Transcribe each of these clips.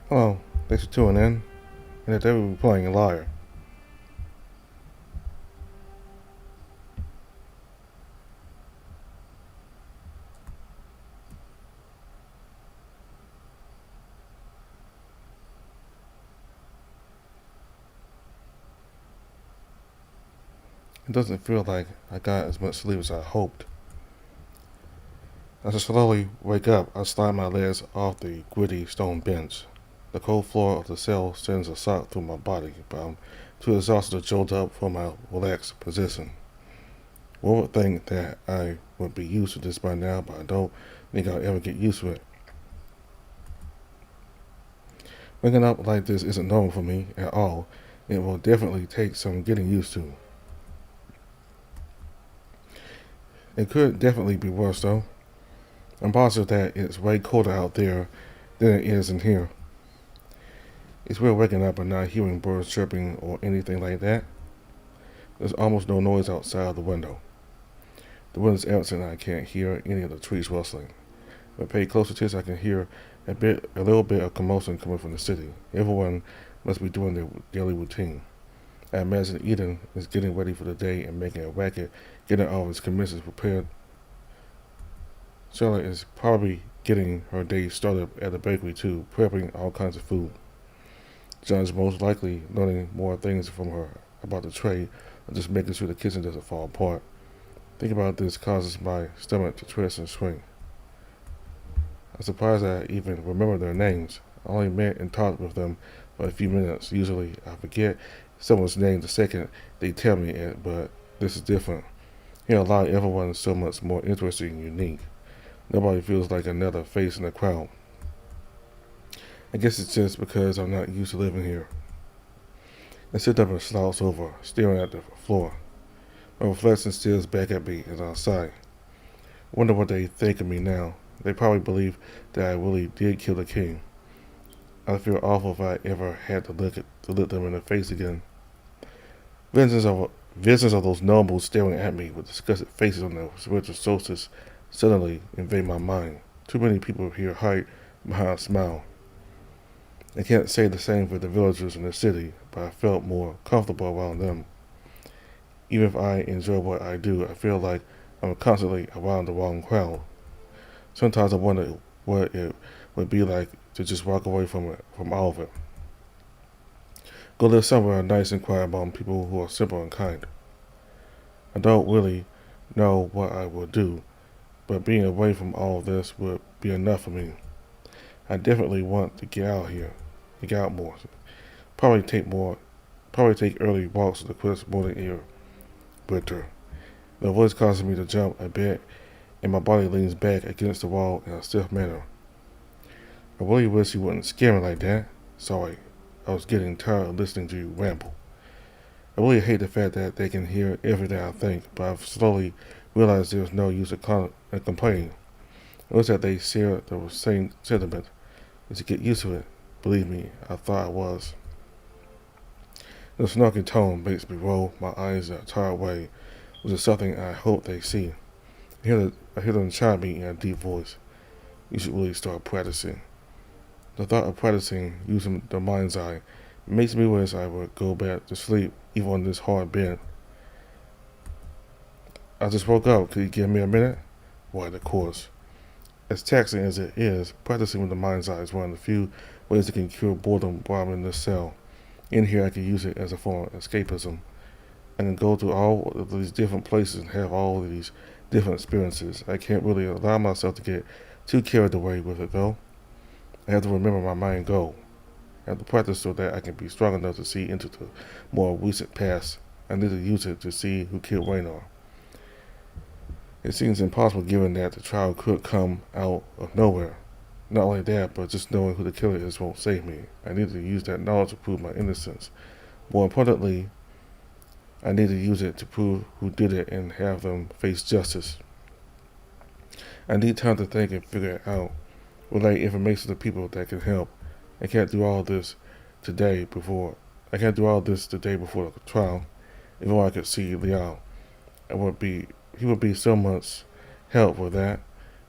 Hello, thanks for tuning in. And today we'll be playing Lyre. It doesn't feel like I got as much sleep as I hoped. As I slowly wake up, I slide my legs off the gritty stone bench. The cold floor of the cell sends a shock through my body, but I'm too exhausted to jolt up from my relaxed position. One would think that I would be used to this by now, but I don't think I'll ever get used to it. Waking up like this isn't normal for me at all. It will definitely take some getting used to. It could definitely be worse though. I'm positive that it's way colder out there than it is in here. It's weird waking up and not hearing birds chirping or anything like that. There's almost no noise outside the window. The wind is absent and I can't hear any of the trees rustling. If I pay close attention, I can hear a little bit of commotion coming from the city. Everyone must be doing their daily routine. I imagine Eden is getting ready for the day and making a racket, getting all of his commissions prepared. Charlotte is probably getting her day started at the bakery too, prepping all kinds of food. John is most likely learning more things from her about the trade, or just making sure the kitchen doesn't fall apart. Thinking about this causes my stomach to twist and shrink. I'm surprised I even remember their names. I only met and talked with them for a few minutes. Usually I forget someone's name the second they tell me it, but this is different. Here, a lot of everyone is so much more interesting and unique. Nobody feels like another face in the crowd. I guess it's just because I'm not used to living here. I sit up and slouch over, staring at the floor. My reflection stares back at me as I sigh. Wonder what they think of me now. They probably believe that I really did kill the king. I'd feel awful if I ever had to look them in the face again. Visions of those nobles staring at me with disgusted faces on their spiritual solstice suddenly invade my mind. Too many people here hide behind a smile. I can't say the same for the villagers in the city, but I felt more comfortable around them. Even if I enjoy what I do, I feel like I'm constantly around the wrong crowd. Sometimes I wonder what it would be like to just walk away from all of it. Go live somewhere nice and quiet among people who are simple and kind. I don't really know what I would do, but being away from all of this would be enough for me. I definitely want to get out here, to get out more. Probably take early walks in the crisp morning air. Winter. The voice causes me to jump a bit, and my body leans back against the wall in a stiff manner. I really wish you wouldn't scare me like that. Sorry, I was getting tired of listening to you ramble. I really hate the fact that they can hear everything I think, but I've slowly realized there's no use in complaining. I wish that they share the same sentiment. And to get used to it, believe me, I thought I was. The snarky tone makes me roll my eyes in a tired way, which is something I hope they see. I hear them chime me in a deep voice. You should really start practicing. The thought of practicing using the mind's eye makes me wish I would go back to sleep even on this hard bed. I just woke up. Could you give me a minute? Why, of course. As taxing as it is, practicing with the mind's eye is one of the few ways that can cure boredom while I'm in this cell. In here, I can use it as a form of escapism. I can go to all of these different places and have all of these different experiences. I can't really allow myself to get too carried away with it, though. I have to remember my mind goal. I have to practice so that I can be strong enough to see into the more recent past. I need to use it to see who killed Raynor. It seems impossible given that the trial could come out of nowhere. Not only that, but just knowing who the killer is won't save me. I need to use that knowledge to prove my innocence. More importantly, I need to use it to prove who did it and have them face justice. I need time to think and figure it out. Relay information to people that can help. I can't do all this the day before the trial. If only I could see Lyre, he would be so much help with that.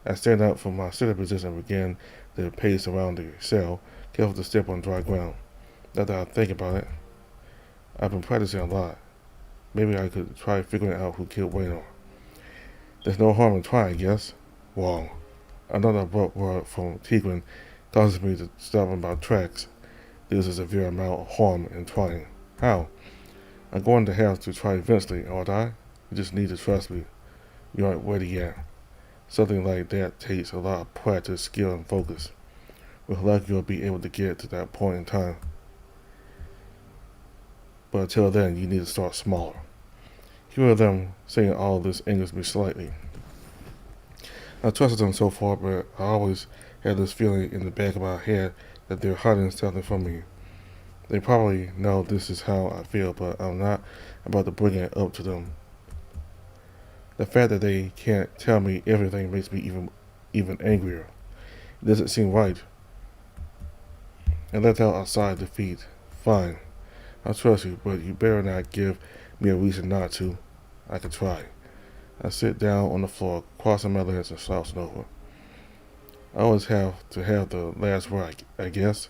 I stand up from my sitting position and begin the pace around the cell, careful to step on dry ground. Now that I think about it, I've been practicing a lot. Maybe I could try figuring out who killed Waynor. There's no harm in trying, I guess. Wrong. Another abrupt word from Tigran causes me to stop in my tracks. There's a severe amount of harm in trying. How? I'm going to have to try eventually, aren't I? You just need to trust me. You aren't ready yet. Something like that takes a lot of practice, skill, and focus. With luck, you'll be able to get to that point in time. But until then, you need to start smaller. Hearing them saying all of this angers me slightly. I trusted them so far, but I always had this feeling in the back of my head that they're hiding something from me. They probably know this is how I feel, but I'm not about to bring it up to them. The fact that they can't tell me everything makes me even angrier. It doesn't seem right. And let out a sigh of defeat. Fine. I trust you, but you better not give me a reason not to. I can try. I sit down on the floor, crossing my legs and slouching over. I always have to have the last word, I guess.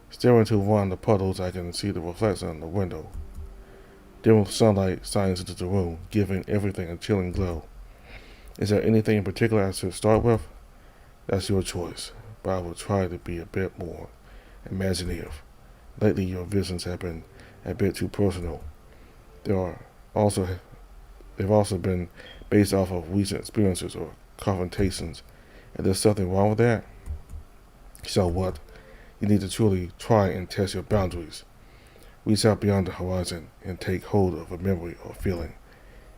Staring into one of the puddles, I can see the reflection on the window. Dim sunlight shines into the room, giving everything a chilling glow. Is there anything in particular I should start with? That's your choice, but I will try to be a bit more imaginative. Lately, your visions have been a bit too personal. They've also been based off of recent experiences or confrontations, and there's something wrong with that. So what? You need to truly try and test your boundaries. Reach out beyond the horizon and take hold of a memory or feeling.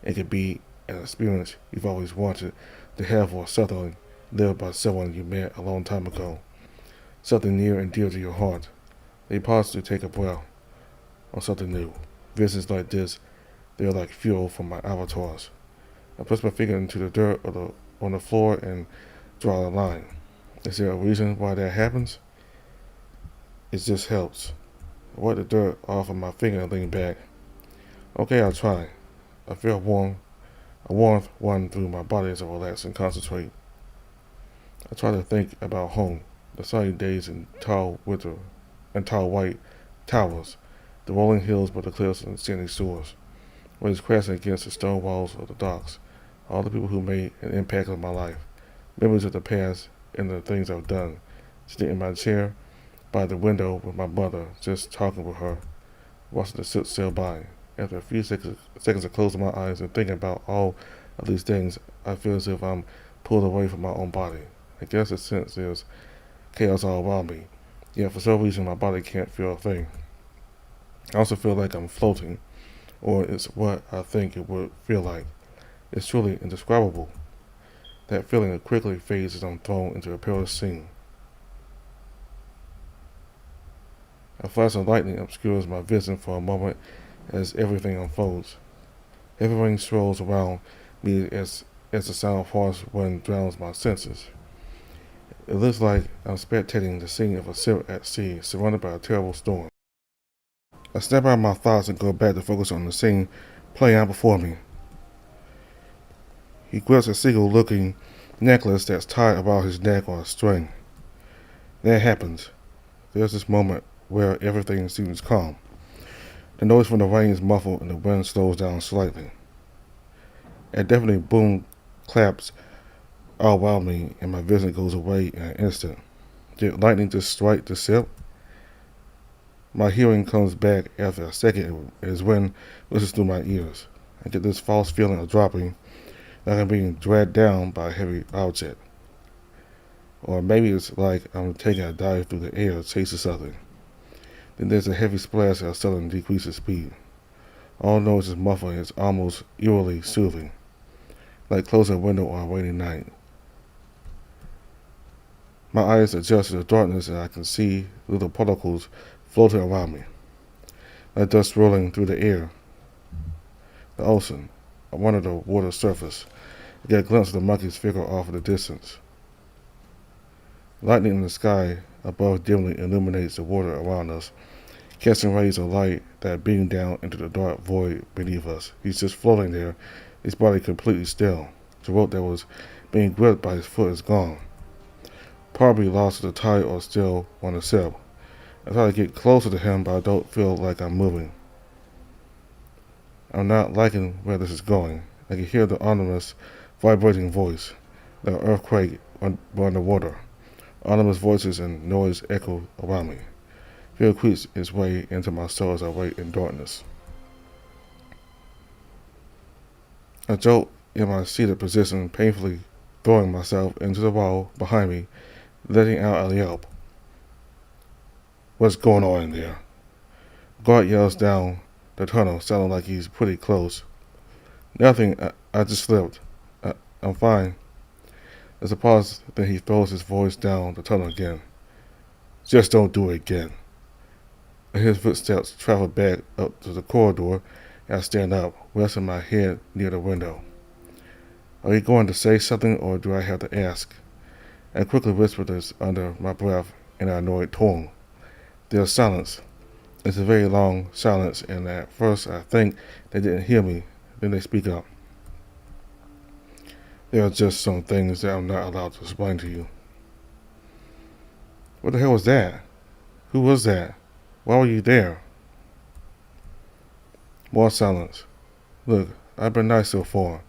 It could be an experience you've always wanted to have or something lived by someone you met a long time ago. Something near and dear to your heart. They pause to take a breath on something new. Visions like this, they're like fuel for my avatars. I press my finger into the dirt on the floor and draw a line. Is there a reason why that happens? It just helps. I wipe the dirt off of my finger and lean back. Okay, I'll try. I feel a warmth run through my body as I relax and concentrate. I try to think about home, the sunny days in tall white towers, the rolling hills by the cliffs and sandy shores, waves crashing against the stone walls of the docks, all the people who made an impact on my life, memories of the past and the things I've done, sitting in my chair by the window with my mother, just talking with her, watching the ships sail by. After a few seconds of closing my eyes and thinking about all of these things, I feel as if I'm pulled away from my own body. I guess the sense there's chaos all around me, yet for some reason my body can't feel a thing. I also feel like I'm floating, or it's what I think it would feel like. It's truly indescribable. That feeling quickly fades as I'm thrown into a perilous scene. A flash of lightning obscures my vision for a moment as everything unfolds. Everything swirls around me as the sound of harsh wind drowns my senses. It looks like I'm spectating the scene of a ship at sea, surrounded by a terrible storm. I snap out of my thoughts and go back to focus on the scene playing out before me. He grips a seagull-looking necklace that's tied about his neck on a string. Then it happens. There's this moment where everything seems calm. The noise from the rain is muffled and the wind slows down slightly. A deafening boom claps all around me and my vision goes away in an instant. Did lightning just strike the ship? My hearing comes back after a second as wind whistles through my ears. I get this false feeling of dropping, like I'm being dragged down by a heavy object. Or maybe it's like I'm taking a dive through the air chasing something. Then there's a heavy splash as suddenly decreases speed. All noise is muffled and it's almost eerily soothing, like closing a window on a rainy night. My eyes adjust to the darkness and I can see little particles floating around me, like dust rolling through the air. The ocean, I wonder the water's surface. I get a glimpse of the monkey's figure off in the distance. Lightning in the sky above dimly illuminates the water around us, casting rays of light that beam down into the dark void beneath us. He's just floating there, his body completely still. The rope that was being gripped by his foot is gone. probably lost to the tide or still on the sip. I try to get closer to him, but I don't feel like I'm moving. I'm not liking where this is going. I can hear the ominous, vibrating voice, the earthquake underwater. Ominous voices and noise echo around me. Fear creeps its way into my soul as I wait in darkness. I jolt in my seated position, painfully throwing myself into the wall behind me, letting out a yelp. What's going on in there? Guard yells down the tunnel, sounding like he's pretty close. Nothing, I just slipped. I'm fine. There's a pause, then he throws his voice down the tunnel again. Just don't do it again. I hear his footsteps travel back up to the corridor, and I stand up, resting my head near the window. Are you going to say something, or do I have to ask? I quickly whisper this under my breath in an annoyed tone. There's silence. It's a very long silence, and at first I think they didn't hear me. Then they speak up. There are just some things that I'm not allowed to explain to you. What the hell was that? Who was that? Why were you there? More silence. Look, I've been nice so far.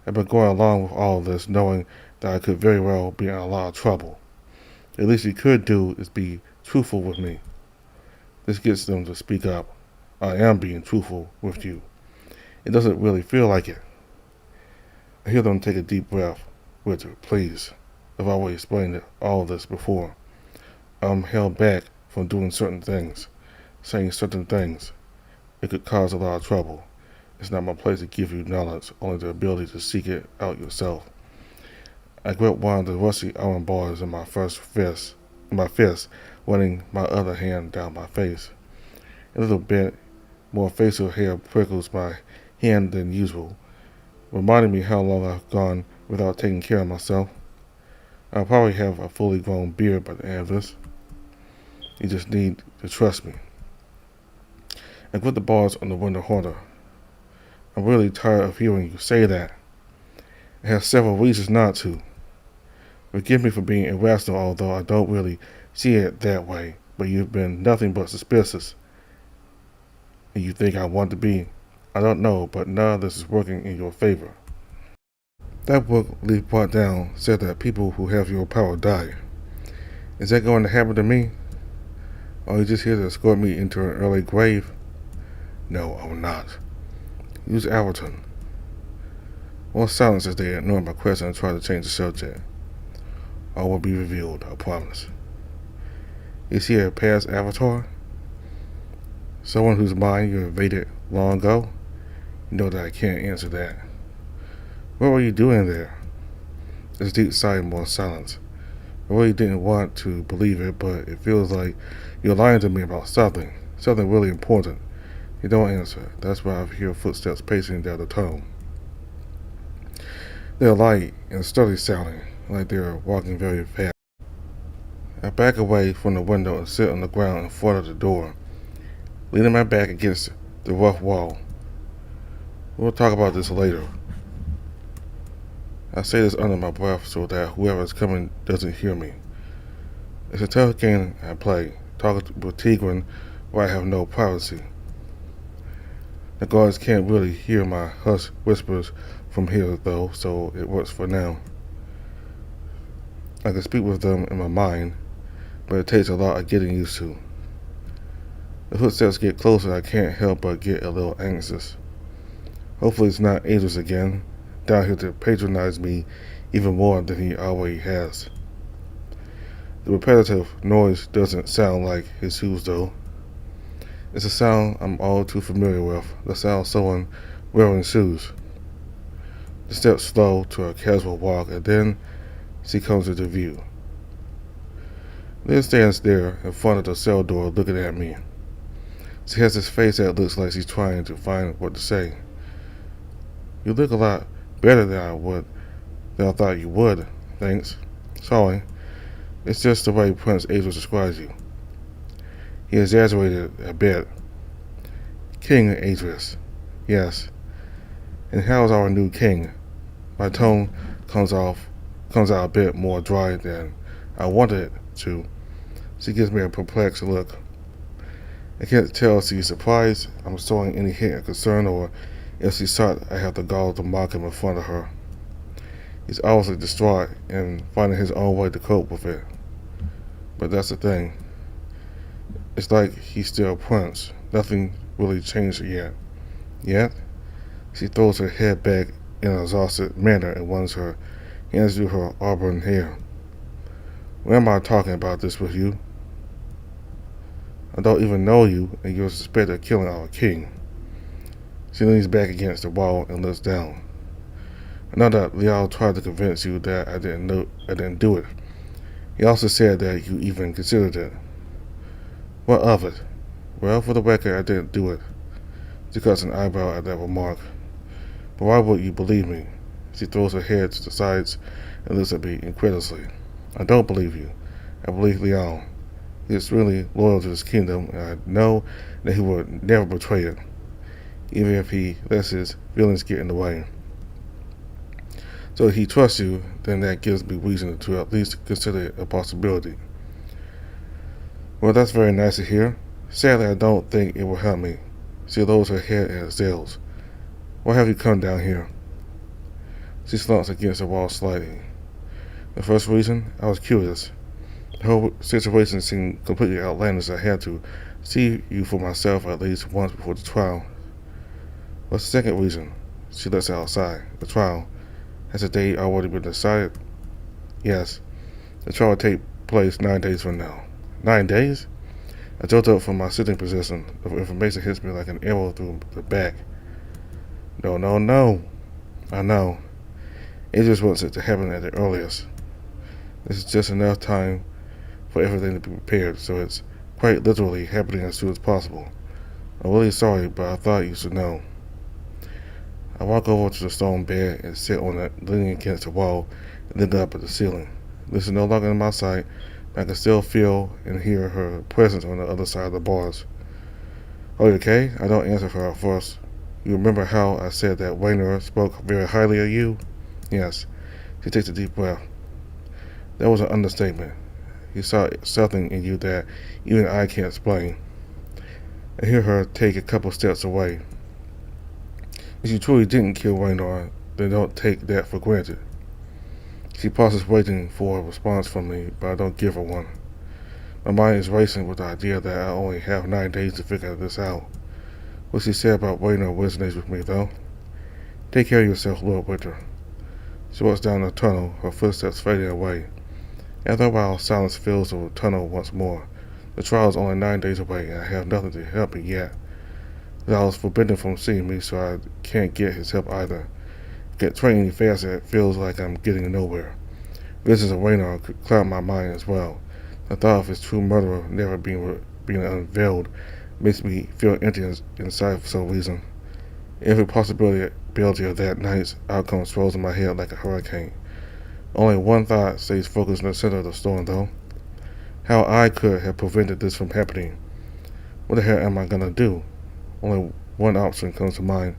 I've been going along with all of this, knowing that I could very well be in a lot of trouble. The least you could do is be truthful with me. This gets them to speak up. I am being truthful with you. It doesn't really feel like it. I hear them take a deep breath. Richard, please. I've already explained all of this before. I'm held back from doing certain things, saying certain things. It could cause a lot of trouble. It's not my place to give you knowledge, only the ability to seek it out yourself. I grip one of the rusty iron bars in my fist, running my other hand down my face. A little bit more facial hair prickles my hand than usual, reminding me how long I've gone without taking care of myself. I'll probably have a fully grown beard by the end of this. You just need to trust me. I grip the bars on the window harder. I'm really tired of hearing you say that. I have several reasons not to. Forgive me for being irrational, although I don't really see it that way, but you've been nothing but suspicious. And you think I want to be? I don't know, but none of this is working in your favor. That book Lee brought down said that people who have your power die. Is that going to happen to me? Are you just here to escort me into an early grave? No, I'm not. Use Alberton. More silence as they ignore my question and try to change the subject. All will be revealed, I promise. Is he a past avatar? Someone whose mind you invaded long ago? You know that I can't answer that. What were you doing there? There's deep sigh and more silence. I really didn't want to believe it, but it feels like you're lying to me about something really important. You don't answer. That's why I hear footsteps pacing down the tunnel. They're light and steady sounding, like they're walking very fast. I back away from the window and sit on the ground in front of the door, leaning my back against the rough wall. We'll talk about this later. I say this under my breath so that whoever is coming doesn't hear me. It's a tough game I play, talking with Tigran where I have no privacy. The guards can't really hear my hushed whispers from here, though, so it works for now. I can speak with them in my mind, but it takes a lot of getting used to. The footsteps get closer, I can't help but get a little anxious. Hopefully it's not Idris again, down here to patronize me even more than he already has. The repetitive noise doesn't sound like his shoes, though. It's a sound I'm all too familiar with, the sound of someone wearing shoes. The steps slow to a casual walk, and then she comes into view. Liz stands there in front of the cell door looking at me. She has this face that looks like she's trying to find what to say. You look a lot better than I thought you would. Thanks. Sorry. It's just the way Prince Idris describes you. He exaggerated a bit. King Idris. Yes. And how is our new king? My tone comes out a bit more dry than I wanted it to. She gives me a perplexed look. I can't tell if she's surprised I'm showing any hint of concern or if she thought I had the gall to mock him in front of her. He's obviously distraught and finding his own way to cope with it. But that's the thing. It's like he's still a prince. Nothing really changed yet. Yet? She throws her head back in an exhausted manner and runs her hands through her auburn hair. When am I talking about this with you? I don't even know you, and you're suspected of killing our king. She leans back against the wall and looks down. I know that Lyre tried to convince you that I didn't do it. He also said that you even considered it. What of it? Well, for the record, I didn't do it. She cuts an eyebrow at that remark. But why would you believe me? She throws her head to the sides and looks at me incredulously. I don't believe you. I believe Lyre. He is really loyal to his kingdom, and I know that he would never betray it, even if he lets his feelings get in the way. So if he trusts you, then that gives me reason to at least consider it a possibility. Well, that's very nice to hear. Sadly, I don't think it will help me. She lowers her head and exhales. Why have you come down here? She slumps against the wall slightly. The first reason, I was curious. The whole situation seemed completely outlandish. I had to see you for myself at least once before the trial. What's the second reason? She lets out a sigh. The trial. Has the date already been decided? Yes. The trial will take place 9 days from now. 9 days? I jolt up from my sitting position. The information hits me like an arrow through the back. No. I know. It just wants it to happen at the earliest. This is just enough time for everything to be prepared, so it's quite literally happening as soon as possible. I'm really sorry, but I thought you should know. I walk over to the stone bed and sit on it, leaning against the wall and look up at the ceiling. This is no longer in my sight, but I can still feel and hear her presence on the other side of the bars. Are you okay? I don't answer her at first. You remember how I said that Lyre spoke very highly of you? Yes. She takes a deep breath. That was an understatement. He saw something in you that even I can't explain. I hear her take a couple steps away. If you truly didn't kill Lyre, then don't take that for granted. She pauses, waiting for a response from me, but I don't give her one. My mind is racing with the idea that I only have 9 days to figure this out. What she said about Lyre resonates with me, though. Take care of yourself, Lord Winter. She walks down the tunnel, her footsteps fading away. After a while, silence fills the tunnel once more. The trial is only 9 days away, and I have nothing to help me yet. Lyre is forbidden from seeing me, so I can't get his help either. Get trained any faster, it feels like I'm getting nowhere. Visions of Lyre cloud my mind as well. The thought of his true murderer never being unveiled makes me feel empty inside for some reason. Every possibility of that night's outcome swirls in my head like a hurricane. Only one thought stays focused in the center of the storm, though. How I could have prevented this from happening. What the hell am I gonna do? Only one option comes to mind.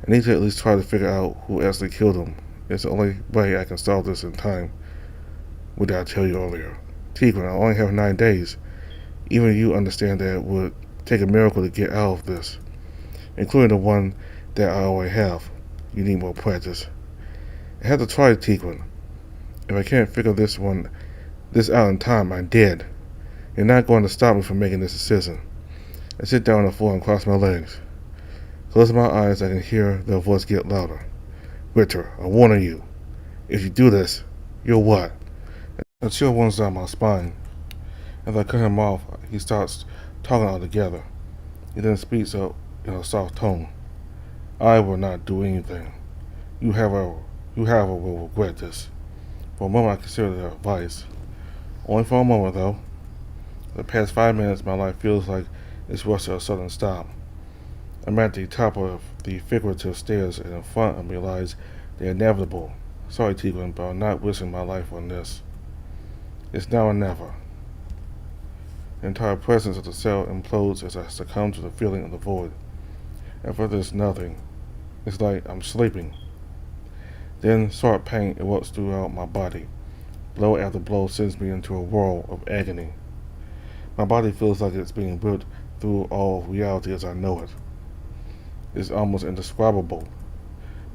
I need to at least try to figure out who actually killed him. It's the only way I can solve this in time. What did I tell you earlier? Tigran, I only have 9 days. Even you understand that it would take a miracle to get out of this, including the one that I already have. You need more practice. I have to try, Tigran. If I can't figure this out in time, I'm dead. You're not going to stop me from making this decision. I sit down on the floor and cross my legs. Closing my eyes, I can hear their voice get louder. Winter, I warn you. If you do this, you'll what? A chill runs down my spine. As I cut him off, he starts talking altogether. He then speaks up in a soft tone. I will not do anything. You, however, will regret this. For a moment, I considered their advice. Only for a moment, though. The past 5 minutes, my life feels like it's rushed to a sudden stop. I'm at the top of the figurative stairs, and in front of me lies the inevitable. Sorry, Tigran, but I'm not risking my life on this. It's now or never. The entire presence of the cell implodes as I succumb to the feeling of the void. At first, there's nothing. It's like I'm sleeping. Then, sharp pain erupts throughout my body. Blow after blow sends me into a whirl of agony. My body feels like it's being ripped through all of reality as I know it. It's almost indescribable.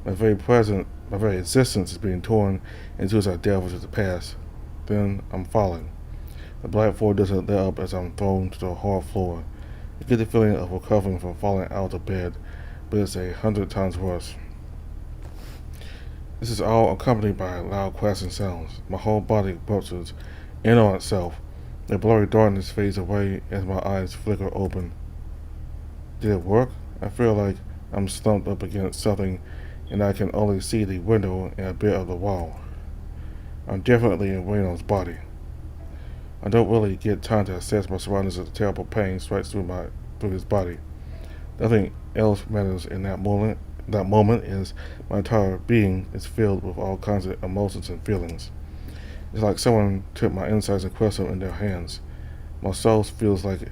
My very existence is being torn into as I delve into the past. Then I'm falling. The black floor doesn't let up as I'm thrown to the hard floor. I get the feeling of recovering from falling out of bed, but it's 100 times worse. This is all accompanied by loud crashing sounds. My whole body ruptures in on itself. The blurry darkness fades away as my eyes flicker open. Did it work? I feel like I'm slumped up against something and I can only see the window and a bit of the wall. I'm definitely in Reno's body. I don't really get time to assess my surroundings as the terrible pain strikes through his body. Nothing else matters in that moment. That moment is my entire being is filled with all kinds of emotions and feelings. It's like someone took my insides and crushed them in their hands. My soul feels like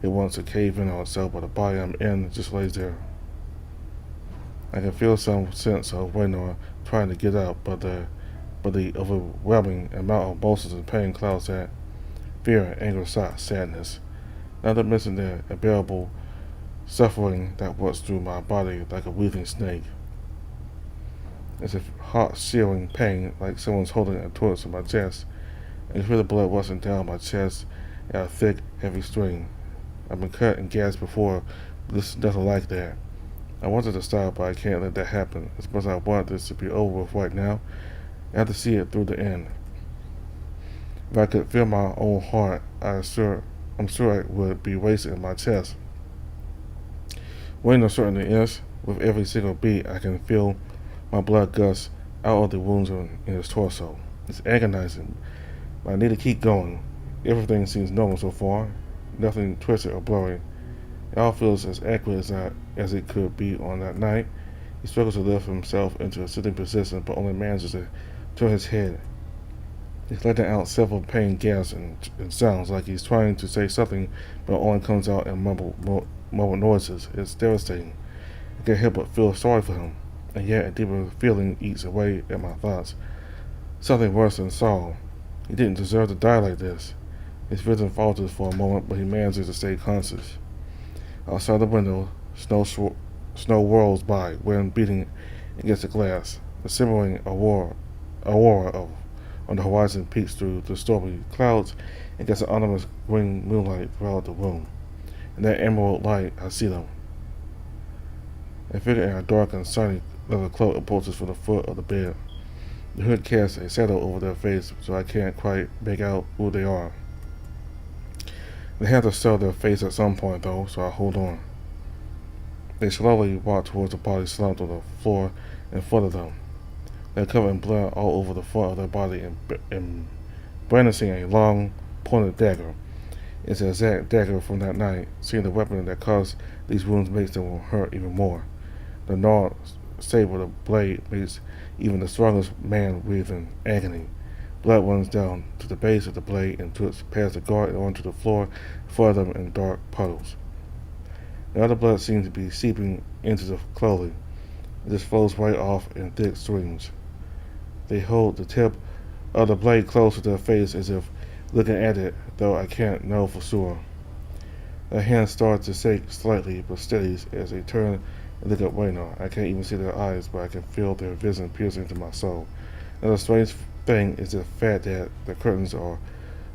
it wants to cave in on itself, but the body I'm in just lays there. I can feel some sense of Reno trying to get up, but the overwhelming amount of emotions and pain clouds that. Fear, anger, sadness. Not to mention the unbearable suffering that works through my body like a weaving snake. It's a hot, searing pain, like someone's holding a torch to my chest. I can feel the blood rushing down my chest at a thick, heavy stream. I've been cut and gassed before, but this is nothing like that. I wanted to stop, but I can't let that happen. As much as I want this to be over with right now, I have to see it through the end. If I could feel my own heart, I'm sure it would be racing in my chest. Reno certainly is. With every single beat, I can feel my blood gust out of the wounds in his torso. It's agonizing, but I need to keep going. Everything seems normal so far. Nothing twisted or blurry. It all feels as accurate as it could be on that night. He struggles to lift himself into a sitting position, but only manages to turn his head. He's letting out several pain gasps and sounds like he's trying to say something, but it only comes out in mumbled noises. It's devastating. I can't help but feel sorry for him, and yet a deeper feeling eats away at my thoughts. Something worse than sorrow. He didn't deserve to die like this. His vision falters for a moment, but he manages to stay conscious. Outside the window, snow whirls by, wind beating against the glass. The simmering aurora on the horizon peeks through the stormy clouds and gets an ominous green moonlight throughout the room. In that emerald light, I see them. A figure in a dark and sunny leather cloak approaches from the foot of the bed. The hood casts a shadow over their face, so I can't quite make out who they are. They have to show their face at some point, though, so I hold on. They slowly walk towards the body slumped on the floor in front of them. They're covered in blood all over the front of their body and brandishing a long, pointed dagger. It's the exact dagger from that night. Seeing the weapon that caused these wounds makes them hurt even more. The gnawed shape of the blade makes even the strongest man writhe in agony. Blood runs down to the base of the blade and drips past the guard and onto the floor before them in dark puddles. The other blood seems to be seeping into the clothing. It just flows right off in thick streams. They hold the tip of the blade close to their face as if looking at it, though I can't know for sure. Their hands start to shake slightly, but steadies as they turn and look at Reno. I can't even see their eyes, but I can feel their vision piercing into my soul. Another strange thing is the fact that the curtains are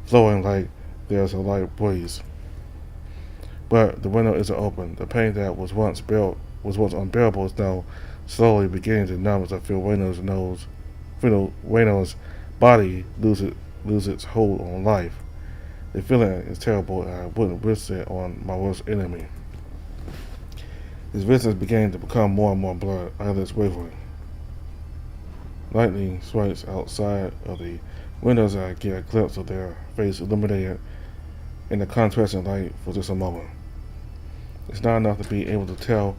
flowing like there's a light breeze. But the window isn't open. The pain that was once unbearable is now slowly beginning to numb as I feel Reno's body lose its hold on life. The feeling is terrible, and I wouldn't wish it on my worst enemy. His vision is beginning to become more and more blurred, eyelids wavering. Lightning strikes outside of the windows, and I get a glimpse of their face illuminated in the contrasting light for just a moment. It's not enough to be able to tell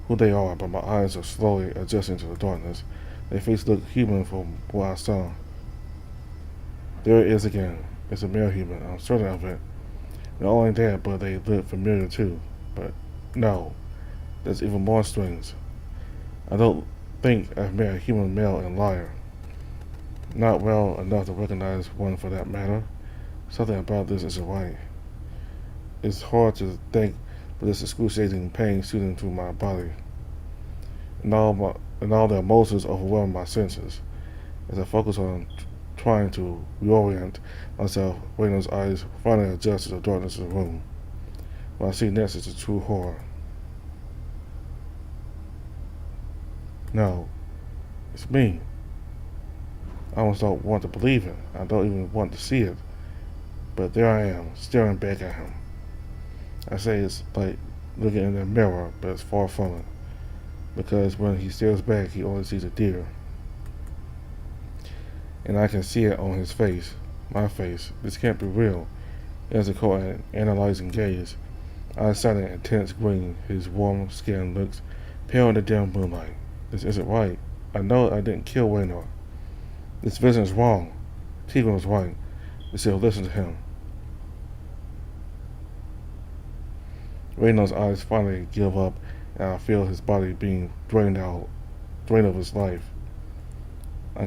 who they are, but my eyes are slowly adjusting to the darkness. Their faces look human from what I saw. There it is again. It's a male human. I'm certain of it. Not only that, but they look familiar too. But no, there's even more strange. I don't think I've met a human male in Lyre. Not well enough to recognize one for that matter. Something about this isn't right. It's hard to think, but this excruciating pain shooting through my body, and all the emotions overwhelm my senses. As I focus on trying to reorient myself, Reno's eyes finally adjust to the darkness of the room. What I see next is a true horror. No, it's me. I almost don't want to believe it. I don't even want to see it. But there I am, staring back at him. I say it's like looking in a mirror, but it's far from it. Because when he stares back, he only sees a deer. And I can see it on his face, my face. This can't be real. He has a cold and analyzing gaze. Eyes set in intense green. His warm skin looks pale in the dim moonlight. This isn't right. I know I didn't kill Waynor. This vision is wrong. Tegan was right. They still listen to him. Reynold's eyes finally give up, and I feel his body being drained of his life. I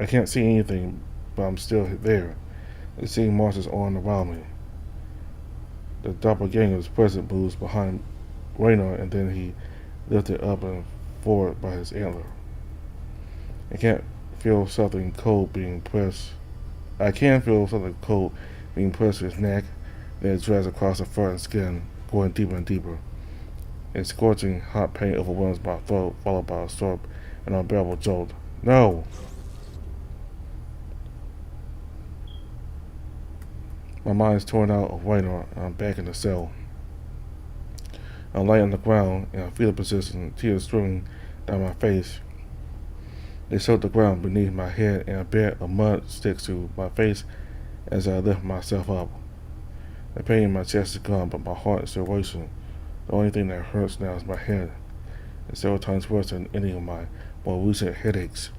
can't see anything, but I'm still there. The sea marches on around me. The doppelganger's present moves behind Reynold, and then he lifted up and forward by his antler. I can't feel something cold being pressed. I can feel something cold being pressed to his neck, then it drags across the fur and skin, going deeper and deeper. A scorching hot pain overwhelms my throat, followed by a sharp and unbearable jolt. No! My mind is torn out of Raynor, and I'm back in the cell. I'm lying on the ground in a fetal position, tears streaming down my face. They soak the ground beneath my head, and a bed of mud sticks to my face as I lift myself up. The pain in my chest is gone, but my heart is still racing. The only thing that hurts now is my head. It's several times worse than any of my more recent headaches.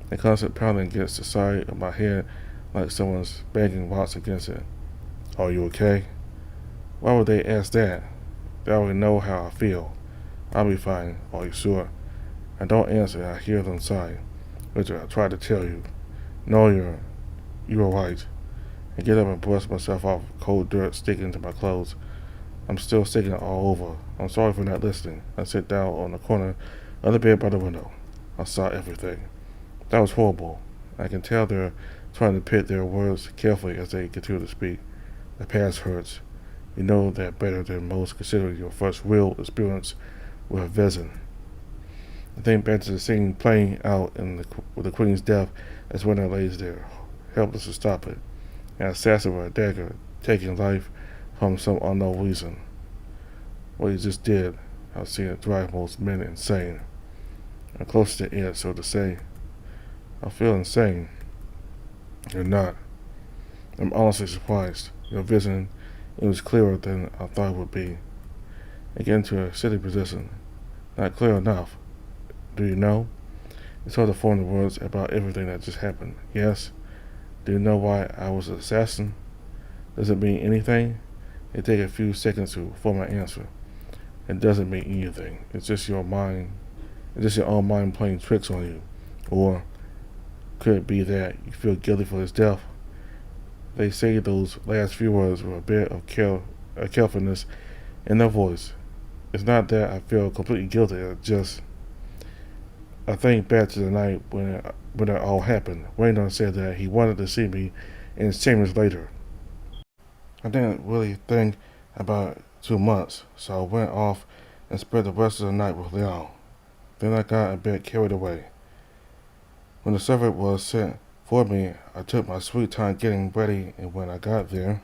The constant pounding against the side of my head like someone's banging rocks against it. Are you okay? Why would they ask that? They already know how I feel. I'll be fine. Are you sure? I don't answer. I hear them sigh. Richard, I tried to tell you. No, you're right. I get up and brush myself off cold dirt sticking to my clothes. I'm still sticking all over. I'm sorry for not listening. I sit down on the corner of the bed by the window. I saw everything. That was horrible. I can tell they're trying to pick their words carefully as they continue to speak. The past hurts. You know that better than most, considering your first real experience with a vision. I think back to the scene playing out with the Queen's death as Winter lays there, helpless to stop it. An assassin with a dagger, taking life from some unknown reason. What he just did, I've seen it drive most men insane. I'm close to it, so to say. I feel insane. You're not. I'm honestly surprised. Your vision, it was clearer than I thought it would be. I get into a sitting position. Not clear enough. Do you know? It's hard to form the words about everything that just happened. Yes? Do you know why I was an assassin? Does it mean anything? It takes a few seconds to form an answer. It doesn't mean anything. It's just your mind. It's just your own mind playing tricks on you. Or could it be that you feel guilty for his death? They say those last few words with a bit of carefulness in their voice. It's not that I feel completely guilty. I think back to the night when it all happened. Raynor said that he wanted to see me in his chambers later. I didn't really think about it 2 months, so I went off and spent the rest of the night with Lyre. Then I got a bit carried away. When the servant was sent for me, I took my sweet time getting ready, and when I got there,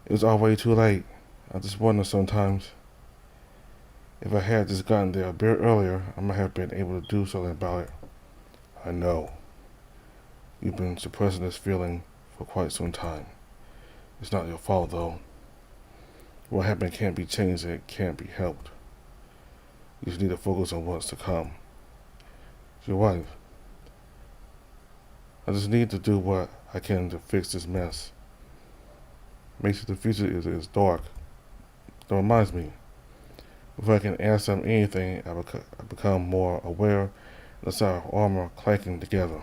it was already too late. I just wonder sometimes, if I had just gotten there a bit earlier, I might have been able to do something about it. I know. You've been suppressing this feeling for quite some time. It's not your fault, though. What happened can't be changed, and it can't be helped. You just need to focus on what's to come. It's your wife. I just need to do what I can to fix this mess. Makes it the future is dark. That reminds me, if I can ask them anything, I become more aware of the sound of armor clanking together.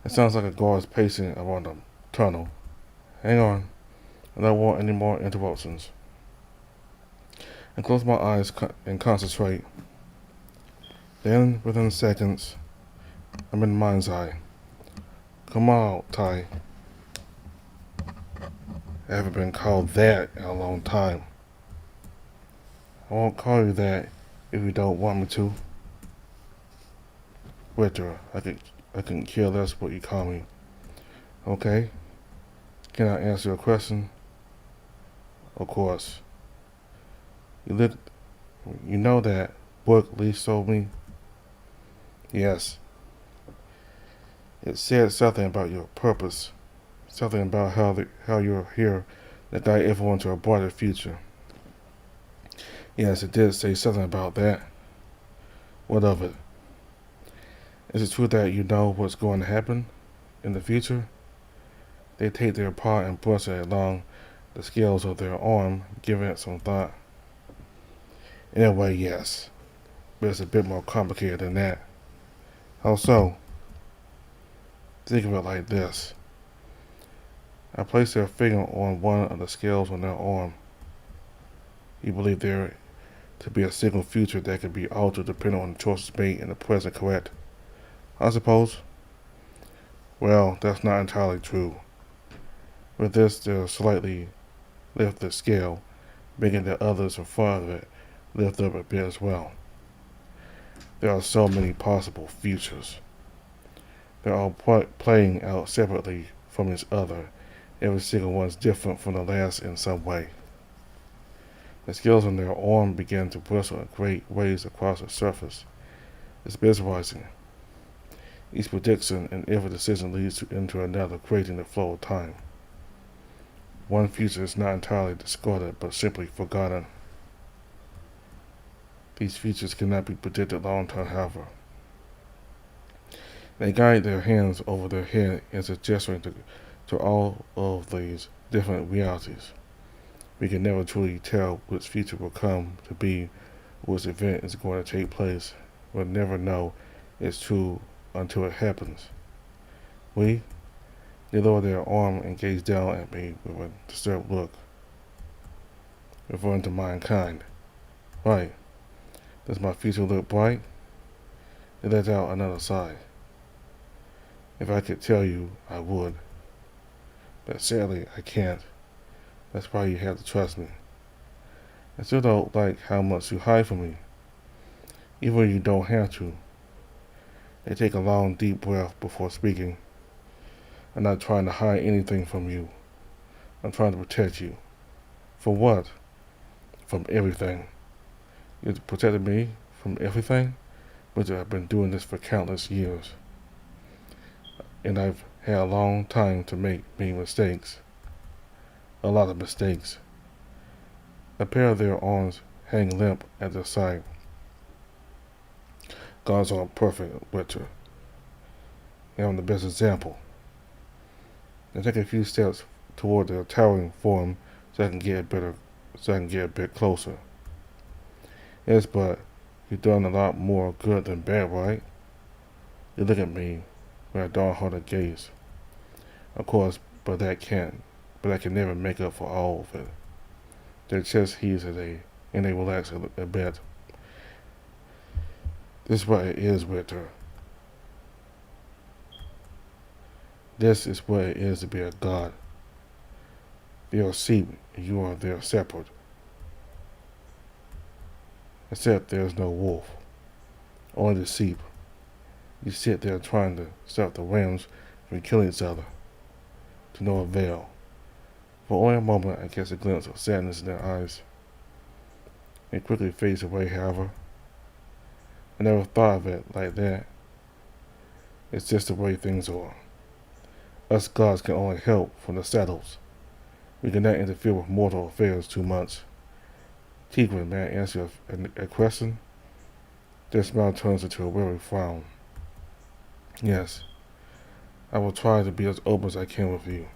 It sounds like a guard's pacing around a tunnel. Hang on, I don't want any more interruptions. I close my eyes and concentrate. Then, within seconds, I'm in mind's eye. Come on, Ty. I haven't been called that in a long time. I won't call you that if you don't want me to. Richter, I can care less what you call me. Okay? Can I answer a question? Of course. You know that book Lee sold me? Yes. It said something about your purpose, something about how you're here to guide everyone to a brighter future. Yes, it did say something about that. What of it? Is it true that you know what's going to happen in the future? They take their paw and brush it along the scales of their arm, giving it some thought. In a way, yes, but it's a bit more complicated than that. How so? Think of it like this. I place their finger on one of the scales on their arm. You believe there to be a single future that can be altered depending on the choices made in the present, correct? I suppose. Well, that's not entirely true. With this, they'll slightly lift the scale, making the others in front of it lift up a bit as well. There are so many possible futures. They're all playing out separately from each other. Every single one is different from the last in some way. The scales on their arm begin to bristle in great waves across the surface. It's mesmerizing. Each prediction and every decision leads into another, creating the flow of time. One future is not entirely discarded, but simply forgotten. These futures cannot be predicted long-term, however. They guide their hands over their head as if gesturing to all of these different realities. We can never truly tell which future will come to be, which event is going to take place. We'll never know it's true until it happens. They lower their arm and gaze down at me with a disturbed look, referring to mankind. Right. Does my future look bright? They let out another sigh. If I could tell you, I would. But sadly, I can't. That's why you have to trust me. I still don't like how much you hide from me, even when you don't have to. They take a long, deep breath before speaking. I'm not trying to hide anything from you. I'm trying to protect you. From what? From everything. You've protected me from everything? But I've been doing this for countless years. And I've had a long time to make many mistakes. A lot of mistakes. A pair of their arms hang limp at their side. God's aren't perfect, Richter. I'm the best example. I take a few steps toward their towering form so I can get a bit closer. Yes, but you've done a lot more good than bad, right? They look at me with a dark-hearted gaze. Of course, but I can never make up for all of it. Their chest heaves and they relax a bit. This is what it is, Richter. This is what it is to be a god. They are sheep, and you are their shepherd. Except there is no wolf, only the sheep. You sit there trying to stop the rams from killing each other, to no avail. For only a moment I catch a glimpse of sadness in their eyes. It quickly fades away, however. I never thought of it like that. It's just the way things are. Us gods can only help from the shadows. We cannot interfere with mortal affairs too much. Tigran, may I answer a question? Their smile turns into a weary frown. Yes, I will try to be as open as I can with you.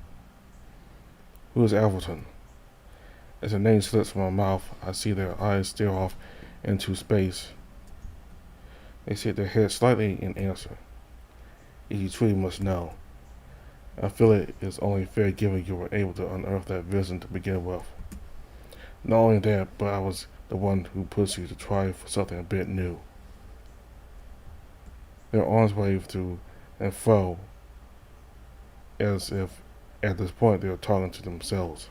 Who is Alverton? As the name slips from my mouth, I see their eyes stare off into space. They shake their heads slightly in answer. You truly must know. I feel it is only fair given you were able to unearth that vision to begin with. Not only that, but I was the one who pushed you to try for something a bit new. Their arms waved to and fro as if at this point they were talking to themselves.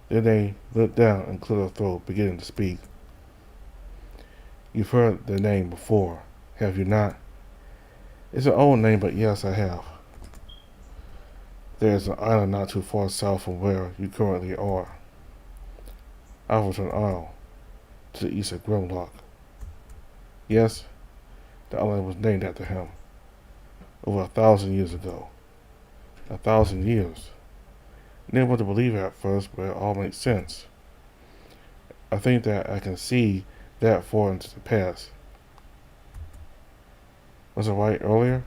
Then they looked down and cleared their throat, beginning to speak. You've heard the name before, have you not? It's an old name, but yes, I have. There is an island not too far south from where you currently are. Alverton Isle, to the east of Grimlock. Yes, the island was named after him. Over 1,000 years ago. 1,000 years. I didn't want to believe it at first, but it all makes sense. I think that I can see that far into the past. Was I right earlier?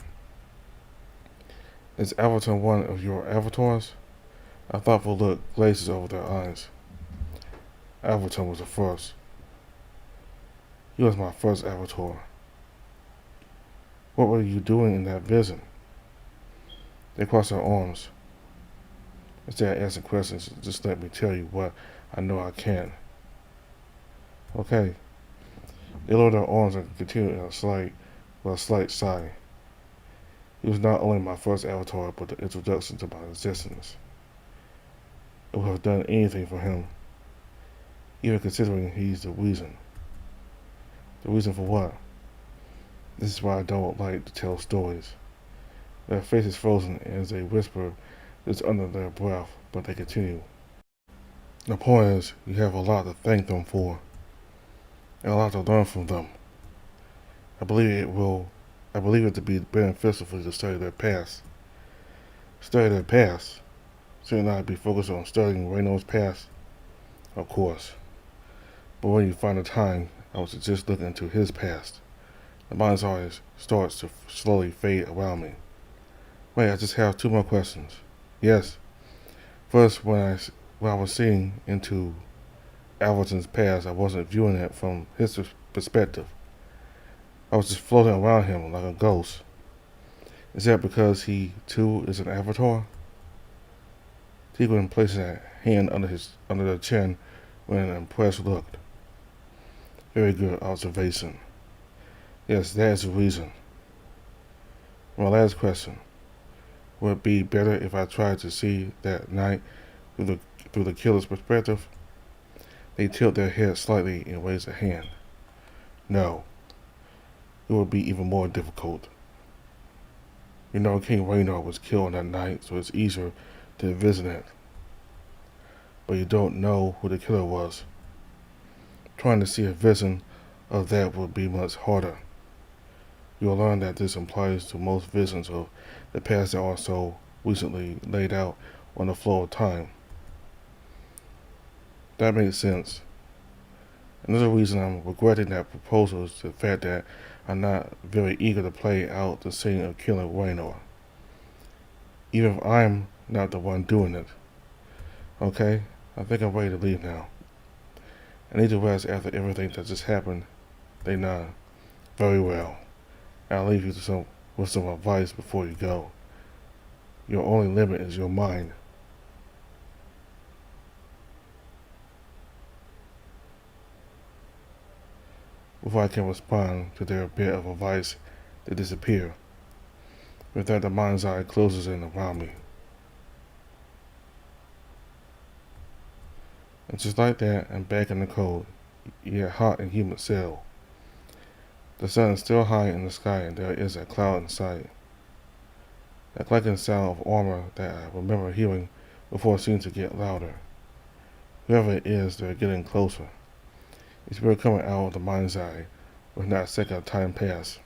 Is Alverton one of your avatars? A thoughtful look glazes over their eyes. Alverton was the first. He was my first avatar. What were you doing in that vision? They crossed their arms. Instead of asking questions, just let me tell you what I know I can. Okay. They lowered their arms and continued in a slight sigh. He was not only my first avatar, but the introduction to my existence. I would have done anything for him, even considering he's the reason. The reason for what? This is why I don't like to tell stories. Their faces frozen as they whisper just under their breath, but they continue. The point is, you have a lot to thank them for, and a lot to learn from them. I believe it to be beneficial for you to study their past. Study their past? Shouldn't I be focused on studying Reno's past? Of course. But when you find the time, I was just looking into his past. The mind's eye starts to slowly fade around me. Wait, I just have two more questions. Yes. First, when I was seeing into Alverton's past, I wasn't viewing it from his perspective. I was just floating around him like a ghost. Is that because he, too, is an avatar? Tegan placed a hand under the chin with an impressed look. Very good observation. Yes, that is the reason. My last question. Would it be better if I tried to see that night through the killer's perspective? They tilt their heads slightly and raise a hand. No. It would be even more difficult. You know, King Raynor was killed that night, so it's easier to envision it. But you don't know who the killer was. Trying to see a vision of that would be much harder. You'll learn that this applies to most visions of the past that are so recently laid out on the flow of time. That makes sense. Another reason I'm regretting that proposal is the fact that I'm not very eager to play out the scene of killing Raynor. Even if I'm not the one doing it. Okay, I think I'm ready to leave now. I need to rest after everything that just happened. They nod. Very well. I'll leave you with some advice before you go. Your only limit is your mind. Before I can respond to their bit of advice, they disappear. With that, the mind's eye closes in around me. And just like that, I'm back in the cold, yet hot and humid cell. The sun is still high in the sky and there is a cloud in sight. That clanking sound of armor that I remember hearing before seemed to get louder. Whoever it is, they're getting closer. It's really coming out of the mind's eye with not a second of time pass.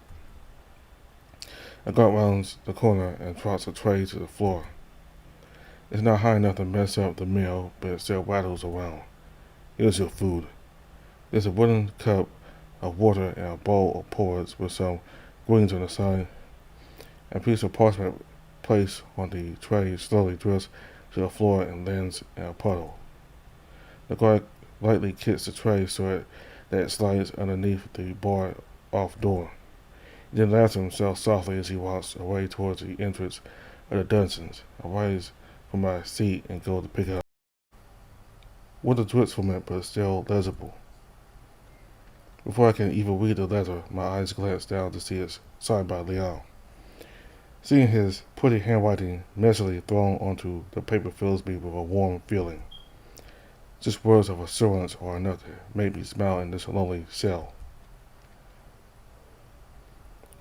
A guard rounds the corner and trots a tray to the floor. It's not high enough to mess up the meal, but it still rattles around. Here's your food. There's a wooden cup of water and a bowl of porridge with some greens on the side. A piece of parchment placed on the tray slowly drifts to the floor and lands in a puddle. The guard lightly kicks the tray so that it slides underneath the barred-off door. He then laughs to himself softly as he walks away towards the entrance of the dozens. I rise from my seat and go to pick it up. With a twitch from it, but still legible. Before I can even read the letter, my eyes glance down to see it's signed by Leon. Seeing his pretty handwriting messily thrown onto the paper fills me with a warm feeling. Just words of assurance or another made me smile in this lonely cell.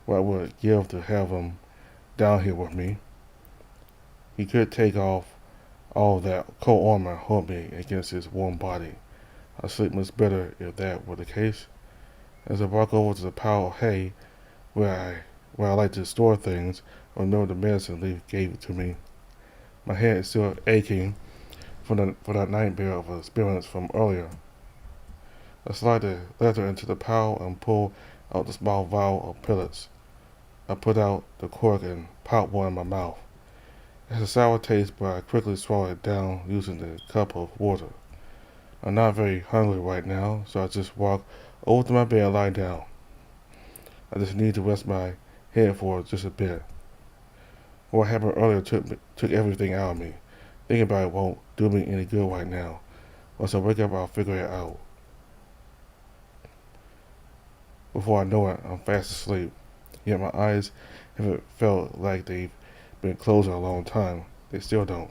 What I would give to have him down here with me. He could take off all that cold armor and hold me against his warm body. I'd sleep much better if that were the case. As I walk over to the pile of hay where I like to store things, I remember the medicine Leaf gave it to me. My head is still aching for that nightmare of an experience from earlier. I slide the letter into the pile and pull out the small vial of pellets. I put out the cork and pop one in my mouth. It has a sour taste, but I quickly swallow it down using the cup of water. I'm not very hungry right now, so I just walk over to my bed and lie down. I just need to rest my head for just a bit. What happened earlier took everything out of me. Thinking about it won't do me any good right now. Once I wake up, I'll figure it out. Before I know it, I'm fast asleep. Yet my eyes haven't felt like they've been closed in a long time. They still don't.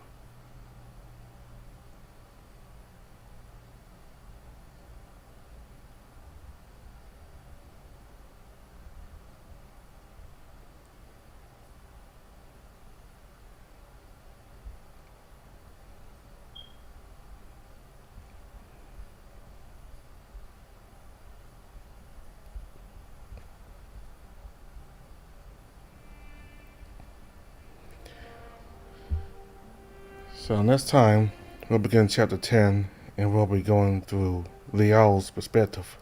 So next time, we'll begin chapter 10, and we'll be going through Lyre's perspective.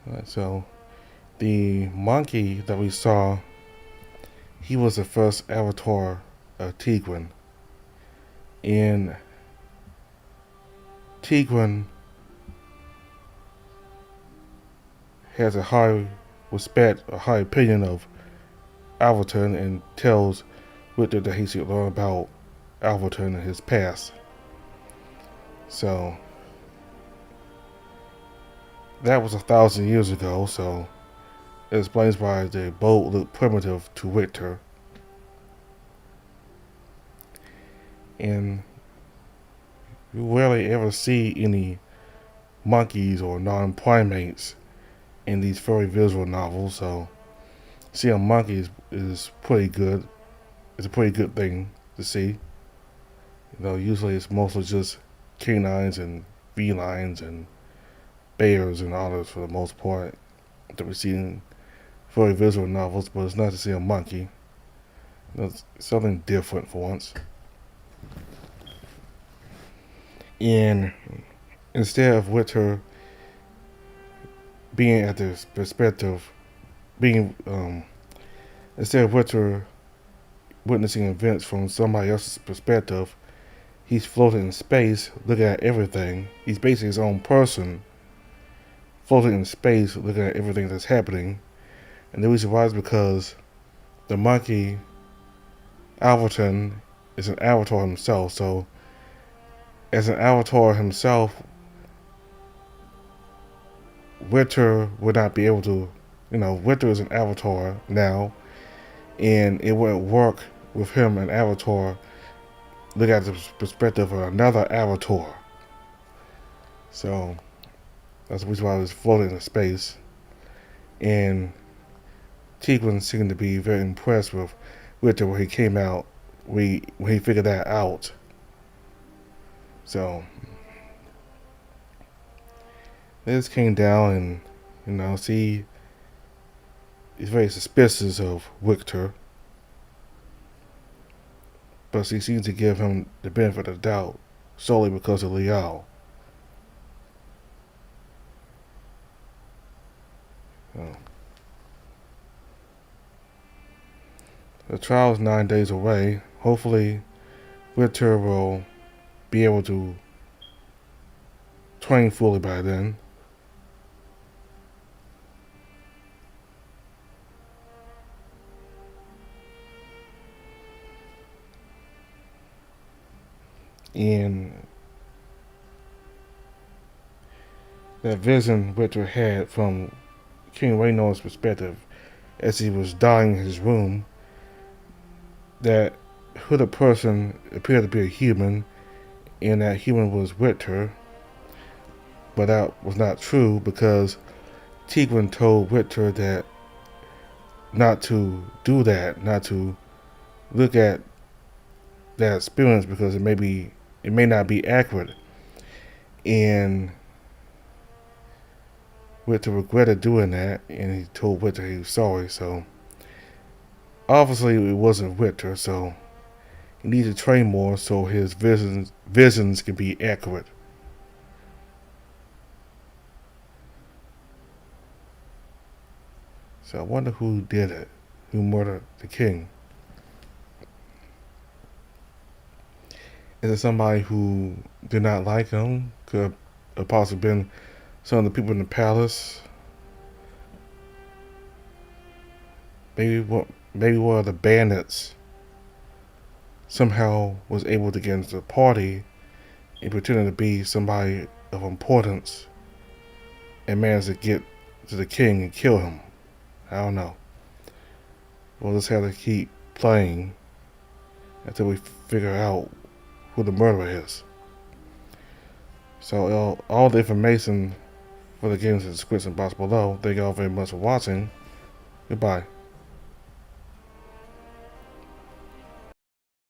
Alright, so the monkey that we saw, he was the first avatar of Tigran. And Tigran has a high respect, a high opinion of Alverton, and tells Richter that he should learn about Alverton and his past. So that was 1,000 years ago, so it explains why the boat looked primitive to Richter. And you rarely ever see any monkeys or non-primates in these furry visual novels, so seeing a monkey is pretty good. It's a pretty good thing to see. Usually it's mostly just canines and felines and bears and others for the most part that we see in furry visual novels, but it's nice to see a monkey. It's something different for once. And instead of Richter being at this perspective, instead of Richter witnessing events from somebody else's perspective, he's floating in space, looking at everything. He's basically his own person, floating in space, looking at everything that's happening. And the reason why is because the monkey, Alverton, is an avatar himself. So, as an avatar himself, Richter would not be able to, Richter is an avatar now, and it wouldn't work with him, an avatar, look at the perspective of another avatar. So that's the reason why I was floating in space. And Tigran seemed to be very impressed with Richter when he came out, when he figured that out. So they just came down and, see, he's very suspicious of Richter. But he seems to give him the benefit of the doubt solely because of Lyre. The trial is 9 days away. Hopefully, Richter will be able to train fully by then. And that vision Richter had from King Raynor's perspective as he was dying in his room, that hooded person appeared to be a human, and that human was Richter. But that was not true because Tigran told Richter that not to do that, not to look at that experience because it may not be accurate. And Richter regretted doing that, and he told Richter he was sorry. So obviously it wasn't Richter, so he needs to train more so his visions can be accurate. So I wonder who did it, who murdered the king. Is it somebody who did not like him? Could have possibly been some of the people in the palace. Maybe one of the bandits somehow was able to get into the party and pretended to be somebody of importance and managed to get to the king and kill him. I don't know. We'll just have to keep playing until we figure out who the murderer is. So all the information for the games in the description box below. Thank you all very much for watching. Goodbye.